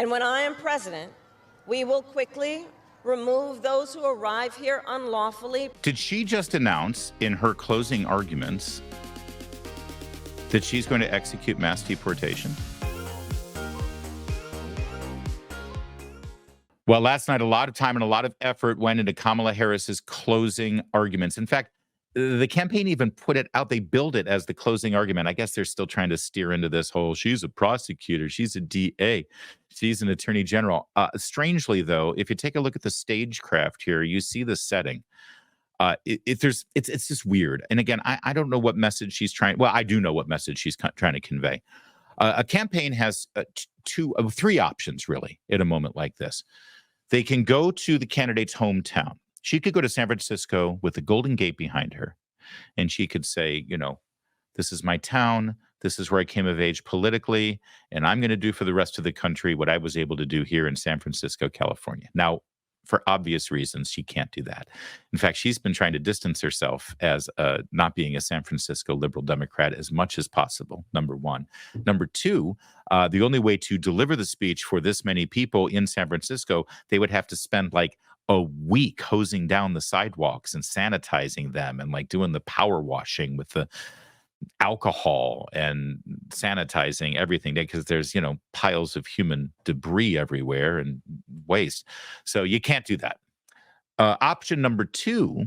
And when I am president, we will quickly remove those who arrive here unlawfully. Did she just announce in her closing arguments that she's going to execute mass deportation? Well, last night, a lot of time and a lot of effort went into Kamala Harris's closing arguments. In fact, the campaign even put it out. They billed it as the closing argument. I guess they're still trying to steer into this whole, she's a prosecutor, she's a DA, she's an attorney general. Strangely, though, if you take a look at the stagecraft here, you see the setting. It's just weird. And again, I don't know what message she's trying. Well, I do know what message she's trying to convey. A campaign has three options, really, at a moment like this. They can go to the candidate's hometown. She could go to San Francisco with the Golden Gate behind her, and she could say, you know, this is my town. This is where I came of age politically, and I'm going to do for the rest of the country what I was able to do here in San Francisco, California. Now, for obvious reasons, she can't do that. In fact, she's been trying to distance herself as not being a San Francisco liberal Democrat as much as possible, number one. Number two, the only way to deliver the speech for this many people in San Francisco, they would have to spend like a week hosing down the sidewalks and sanitizing them and like doing the power washing with the alcohol and sanitizing everything because there's, piles of human debris everywhere and waste. So you can't do that. Option number two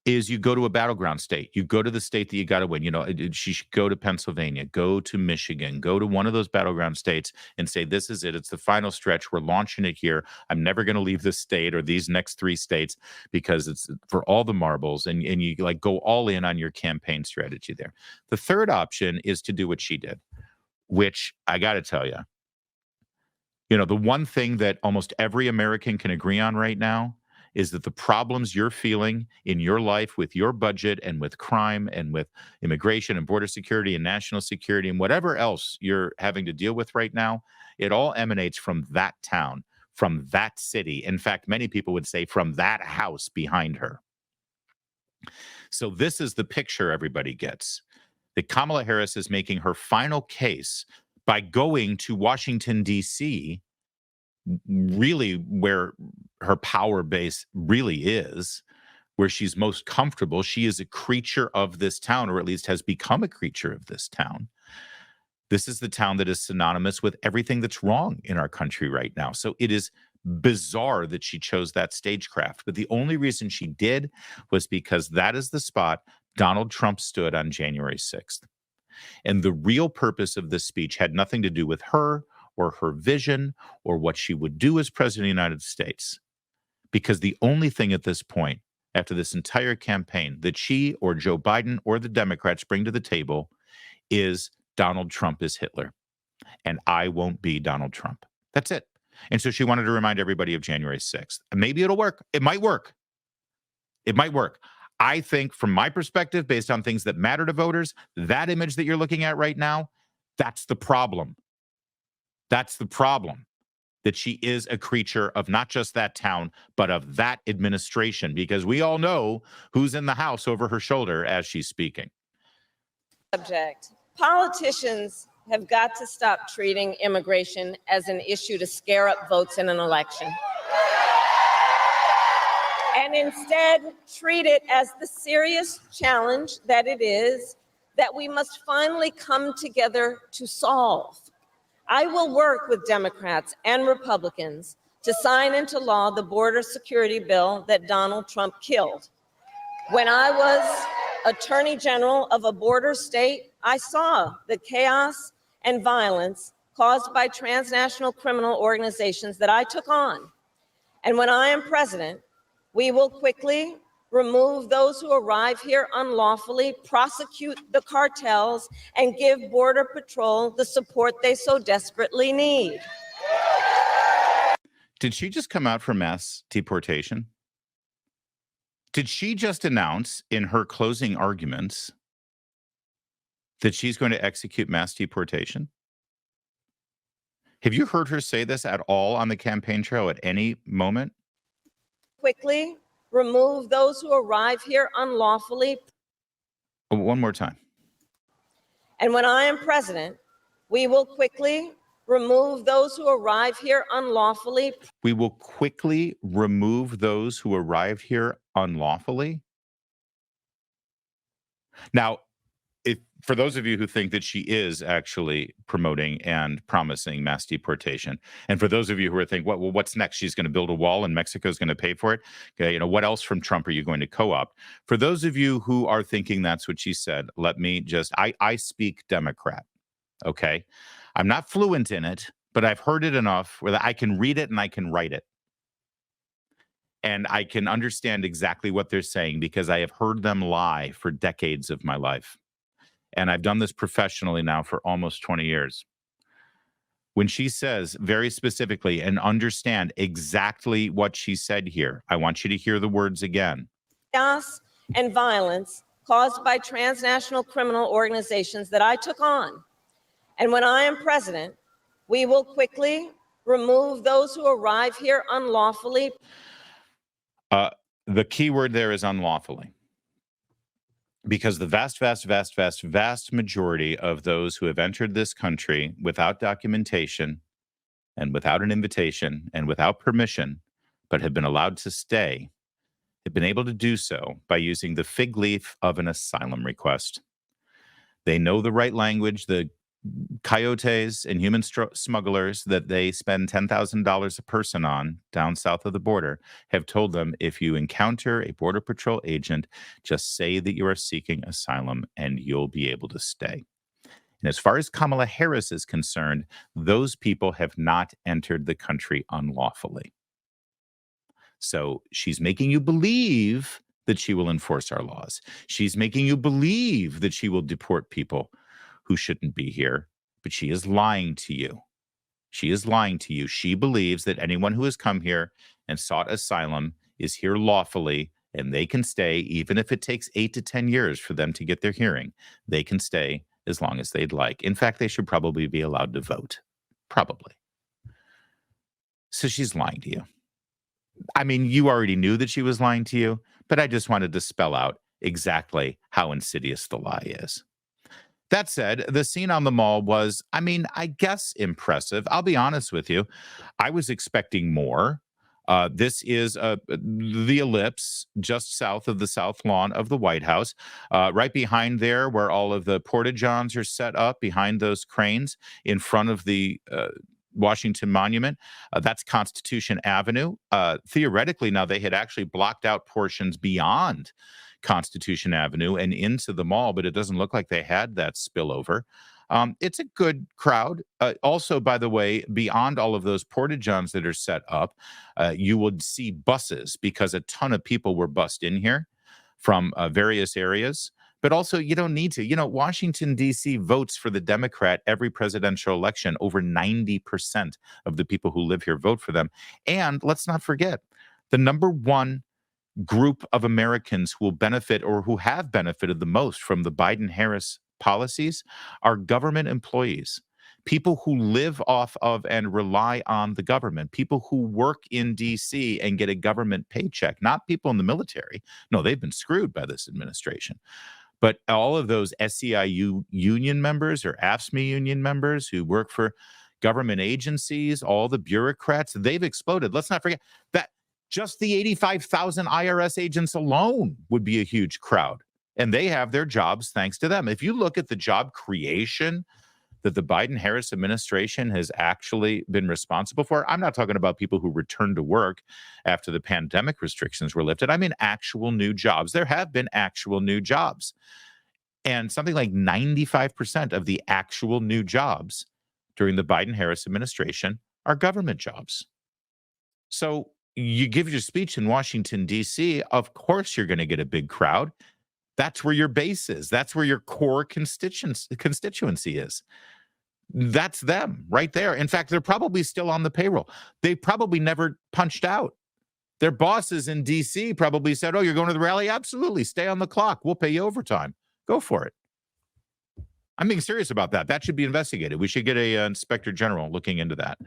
is you go to a battleground state. You go to the state that you got to win. She should go to Pennsylvania, go to Michigan, go to one of those battleground states and say, this is it. It's the final stretch. We're launching it here. I'm never going to leave this state or these next three states because it's for all the marbles. And you like go all in on your campaign strategy there. The third option is to do what she did, which I got to tell you, the one thing that almost every American can agree on right now is that the problems you're feeling in your life with your budget and with crime and with immigration and border security and national security and whatever else you're having to deal with right now, it all emanates from that town, from that city. In fact, many people would say from that house behind her. So this is the picture everybody gets, that Kamala Harris is making her final case by going to Washington, D.C., really where her power base really is, where she's most comfortable. She is a creature of this town, or at least has become a creature of this town. This is the town that is synonymous with everything that's wrong in our country right now. So it is bizarre that she chose that stagecraft. But the only reason she did was because that is the spot Donald Trump stood on January 6th. And the real purpose of this speech had nothing to do with her or her vision or what she would do as president of the United States. Because the only thing at this point, after this entire campaign, that she or Joe Biden or the Democrats bring to the table is Donald Trump is Hitler. And I won't be Donald Trump. That's it. And so she wanted to remind everybody of January 6th. And maybe it'll work. It might work. It might work. I think from my perspective, based on things that matter to voters, that image that you're looking at right now, that's the problem. That's the problem, that she is a creature of not just that town, but of that administration, because we all know who's in the house over her shoulder as she's speaking. Subject. Politicians have got to stop treating immigration as an issue to scare up votes in an election, and instead treat it as the serious challenge that it is, that we must finally come together to solve. I will work with Democrats and Republicans to sign into law the border security bill that Donald Trump killed. When I was Attorney General of a border state, I saw the chaos and violence caused by transnational criminal organizations that I took on. And when I am president, we will quickly remove those who arrive here unlawfully, prosecute the cartels, and give Border Patrol the support they so desperately need. Did she just come out for mass deportation? Did she just announce in her closing arguments that she's going to execute mass deportation? Have you heard her say this at all on the campaign trail at any moment? Quickly remove those who arrive here unlawfully. One more time. And when I am president, we will quickly remove those who arrive here unlawfully. We will quickly remove those who arrived here unlawfully. Now, for those of you who think that she is actually promoting and promising mass deportation, and for those of you who are thinking, well, what's next? She's going to build a wall and Mexico is going to pay for it. Okay, what else from Trump are you going to co-opt? For those of you who are thinking that's what she said, let me just, I speak Democrat, okay? I'm not fluent in it, but I've heard it enough where I can read it and I can write it. And I can understand exactly what they're saying because I have heard them lie for decades of my life. And I've done this professionally now for almost 20 years. When she says very specifically, and understand exactly what she said here, I want you to hear the words again. Chaos and violence caused by transnational criminal organizations that I took on. And when I am president, we will quickly remove those who arrive here unlawfully. The key word there is unlawfully. Because the vast majority of those who have entered this country without documentation and without an invitation and without permission, but have been allowed to stay, have been able to do so by using the fig leaf of an asylum request. They know the right language. The coyotes and human smugglers that they spend $10,000 a person on down south of the border have told them, if you encounter a Border Patrol agent, just say that you are seeking asylum and you'll be able to stay. And as far as Kamala Harris is concerned, those people have not entered the country unlawfully. So she's making you believe that she will enforce our laws. She's making you believe that she will deport people who shouldn't be here, but she is lying to you. She is lying to you. She believes that anyone who has come here and sought asylum is here lawfully, and they can stay, even if it takes 8 to 10 years for them to get their hearing. They can stay as long as they'd like. In fact, they should probably be allowed to vote. Probably. So she's lying to you. I mean, you already knew that she was lying to you, but I just wanted to spell out exactly how insidious the lie is. That said, the scene on the mall was, I guess impressive. I'll be honest with you. I was expecting more. This is the Ellipse, just south of the South Lawn of the White House, right behind there where all of the porta-johns are set up, behind those cranes in front of the Washington Monument. That's Constitution Avenue. Theoretically, now they had actually blocked out portions beyond Constitution Avenue and into the mall, but it doesn't look like they had that spillover. It's a good crowd. Also, by the way, beyond all of those porta-johns that are set up, you would see buses because a ton of people were bussed in here from various areas. But also, you don't need to. Washington, D.C. votes for the Democrat every presidential election. Over 90% of the people who live here vote for them. And let's not forget, the number one group of Americans who will benefit or who have benefited the most from the Biden-Harris policies are government employees, people who live off of and rely on the government, people who work in D.C. and get a government paycheck, not people in the military. No, they've been screwed by this administration. But all of those SEIU union members or AFSCME union members who work for government agencies, all the bureaucrats, they've exploded. Let's not forget that just the 85,000 IRS agents alone would be a huge crowd. And they have their jobs thanks to them. If you look at the job creation that the Biden-Harris administration has actually been responsible for, I'm not talking about people who returned to work after the pandemic restrictions were lifted. I mean actual new jobs. There have been actual new jobs. And something like 95% of the actual new jobs during the Biden-Harris administration are government jobs. So you give your speech in Washington, D.C., of course you're going to get a big crowd. That's where your base is. That's where your core constituency is. That's them right there. In fact, they're probably still on the payroll. They probably never punched out. Their bosses in D.C. probably said, oh, you're going to the rally? Absolutely. Stay on the clock. We'll pay you overtime. Go for it. I'm being serious about that. That should be investigated. We should get a inspector general looking into that.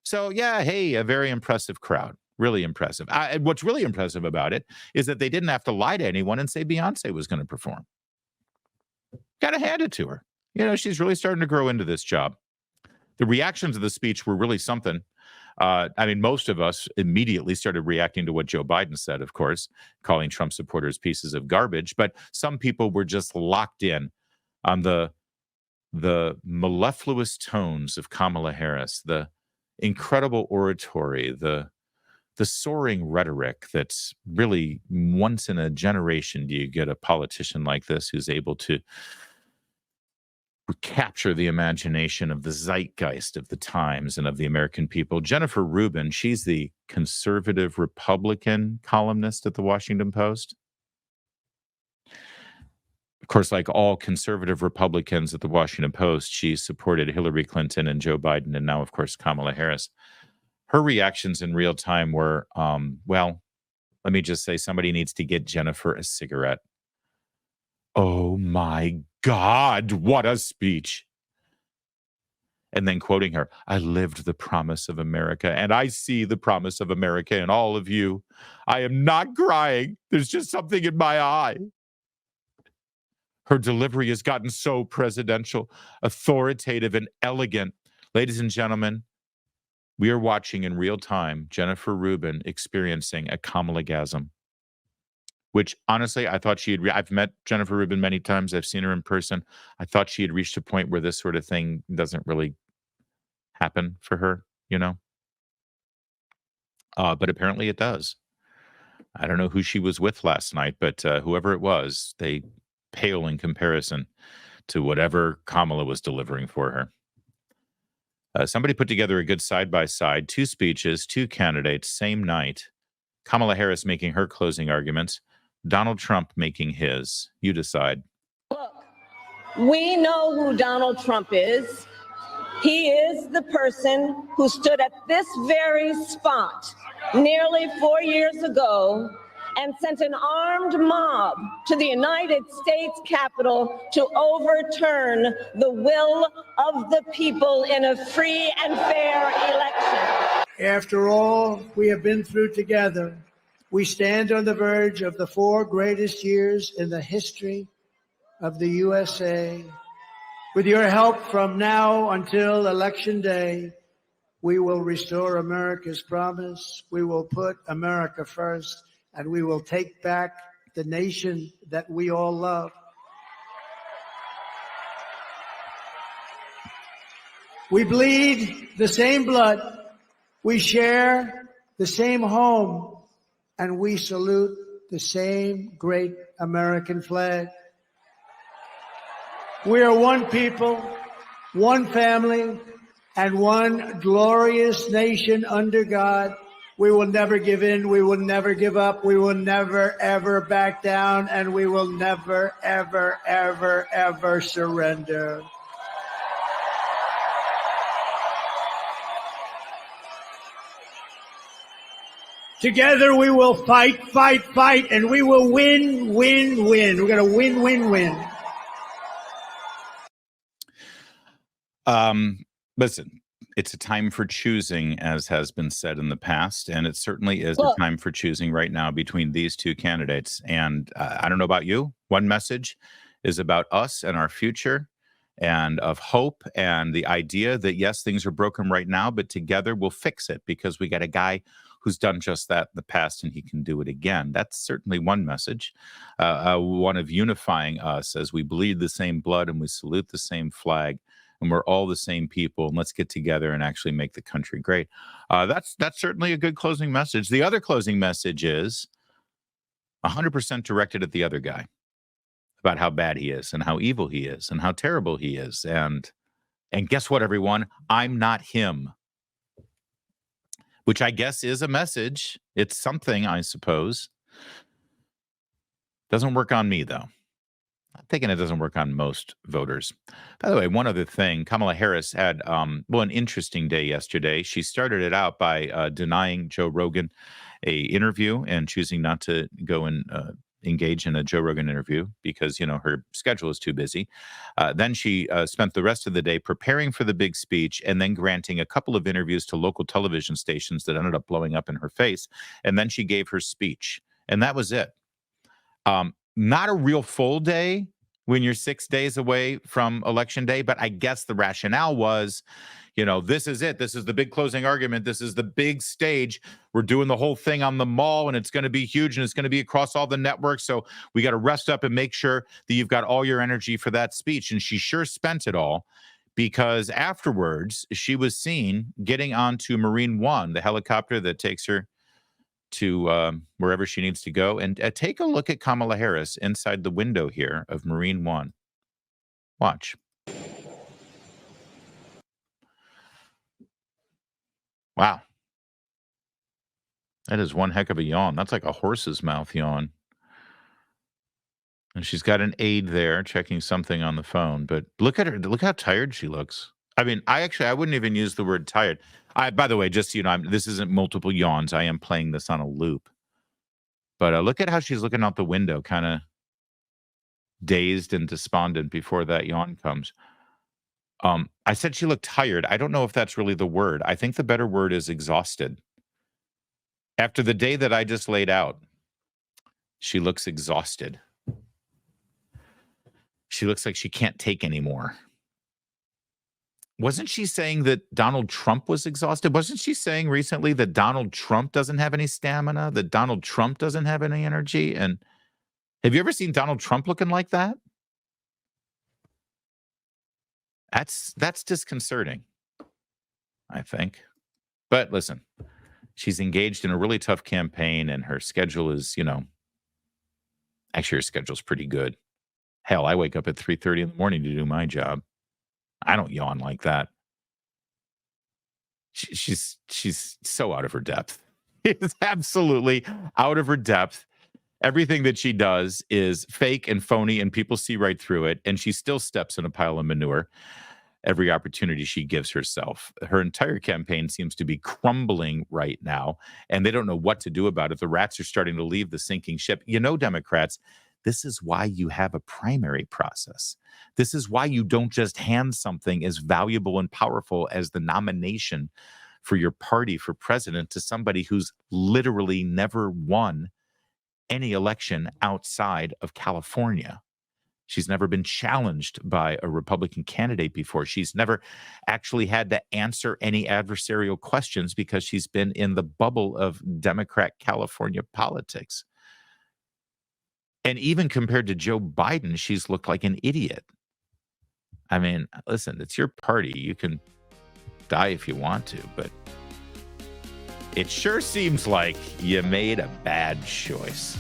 So, yeah, hey, a very impressive crowd. Really impressive. What's really impressive about it is that they didn't have to lie to anyone and say Beyonce was going to perform. Got to hand it to her. She's really starting to grow into this job. The reactions of the speech were really something. I mean, most of us immediately started reacting to what Joe Biden said, of course, calling Trump supporters pieces of garbage. But some people were just locked in on the mellifluous tones of Kamala Harris, the incredible oratory, the soaring rhetoric that's really once in a generation do you get a politician like this who's able to capture the imagination of the zeitgeist of the times and of the American people. Jennifer Rubin, she's the conservative Republican columnist at the Washington Post. Of course, like all conservative Republicans at the Washington Post, she supported Hillary Clinton and Joe Biden and now, of course, Kamala Harris. Her reactions in real time were, well, let me just say somebody needs to get Jennifer a cigarette. Oh my God, what a speech. And then quoting her, I lived the promise of America and I see the promise of America in all of you. I am not crying. There's just something in my eye. Her delivery has gotten so presidential, authoritative, and elegant. Ladies and gentlemen, we are watching in real time Jennifer Rubin experiencing a Kamala-gasm. Which honestly, I thought she had. I've met Jennifer Rubin many times. I've seen her in person. I thought she had reached a point where this sort of thing doesn't really happen for her, you know. But apparently it does. I don't know who she was with last night, but whoever it was, they pale in comparison to whatever Kamala was delivering for her. Somebody put together a good side-by-side, 2 speeches, 2 candidates, same night. Kamala Harris making her closing arguments. Donald Trump making his. You decide. Look, we know who Donald Trump is. He is the person who stood at this very spot nearly 4 years ago and sent an armed mob to the United States Capitol to overturn the will of the people in a free and fair election. After all we have been through together, we stand on the verge of the 4 greatest years in the history of the USA. With your help from now until Election Day, we will restore America's promise. We will put America first, and we will take back the nation that we all love. We bleed the same blood. We share the same home. And we salute the same great American flag. We are one people, one family, and one glorious nation under God. We will never give in. We will never give up. We will never, ever back down. And we will never, ever, ever, ever surrender. Together we will fight, fight, fight, and we will win, win, win. We're going to win, win, win. Listen, it's a time for choosing, as has been said in the past, and it certainly is a time for choosing right now between these 2 candidates. And I don't know about you. One message is about us and our future and of hope and the idea that, yes, things are broken right now, but together we'll fix it because we got a guy who's done just that in the past and he can do it again. That's certainly one message, one of unifying us as we bleed the same blood and we salute the same flag and we're all the same people, and let's get together and actually make the country great. That's certainly a good closing message. The other closing message is 100% directed at the other guy about how bad he is and how evil he is and how terrible he is. And guess what, everyone? I'm not him. Which I guess is a message. It's something, I suppose. Doesn't work on me, though. I'm thinking it doesn't work on most voters. By the way, one other thing, Kamala Harris had, an interesting day yesterday. She started it out by denying Joe Rogan a interview and choosing not to go and engage in a Joe Rogan interview because, her schedule is too busy. Then she spent the rest of the day preparing for the big speech and then granting a couple of interviews to local television stations that ended up blowing up in her face. And then she gave her speech. And that was it. Not a real full day, when you're 6 days away from election day. But I guess the rationale was, this is it. This is the big closing argument. This is the big stage. We're doing the whole thing on the mall, and it's going to be huge, and it's going to be across all the networks. So we got to rest up and make sure that you've got all your energy for that speech. And she sure spent it all, because afterwards she was seen getting onto Marine One, the helicopter that takes her to wherever she needs to go. And take a look at Kamala Harris inside the window here of Marine One. Watch. Wow. That is one heck of a yawn. That's like a horse's mouth yawn. And she's got an aide there checking something on the phone. But look at her. Look how tired she looks. I mean, I wouldn't even use the word tired. By the way, just so you know, this isn't multiple yawns. I am playing this on a loop. But look at how she's looking out the window, kind of dazed and despondent before that yawn comes. I said she looked tired. I don't know if that's really the word. I think the better word is exhausted. After the day that I just laid out, she looks exhausted. She looks like she can't take anymore. Wasn't she saying that Donald Trump was exhausted? Wasn't she saying recently that Donald Trump doesn't have any stamina, that Donald Trump doesn't have any energy? And have you ever seen Donald Trump looking like that? That's disconcerting, I think. But listen, she's engaged in a really tough campaign, and her schedule is, actually her schedule's pretty good. Hell, I wake up at 3:30 in the morning to do my job. I don't yawn like that. She's so out of her depth. It's absolutely out of her depth. Everything that she does is fake and phony, and people see right through it. And she still steps in a pile of manure every opportunity she gives herself. Her entire campaign seems to be crumbling right now, and they don't know what to do about it. The rats are starting to leave the sinking ship. Democrats, this is why you have a primary process. This is why you don't just hand something as valuable and powerful as the nomination for your party for president to somebody who's literally never won any election outside of California. She's never been challenged by a Republican candidate before. She's never actually had to answer any adversarial questions because she's been in the bubble of Democrat California politics. And even compared to Joe Biden, she's looked like an idiot. I mean, listen, it's your party. You can die if you want to, but it sure seems like you made a bad choice.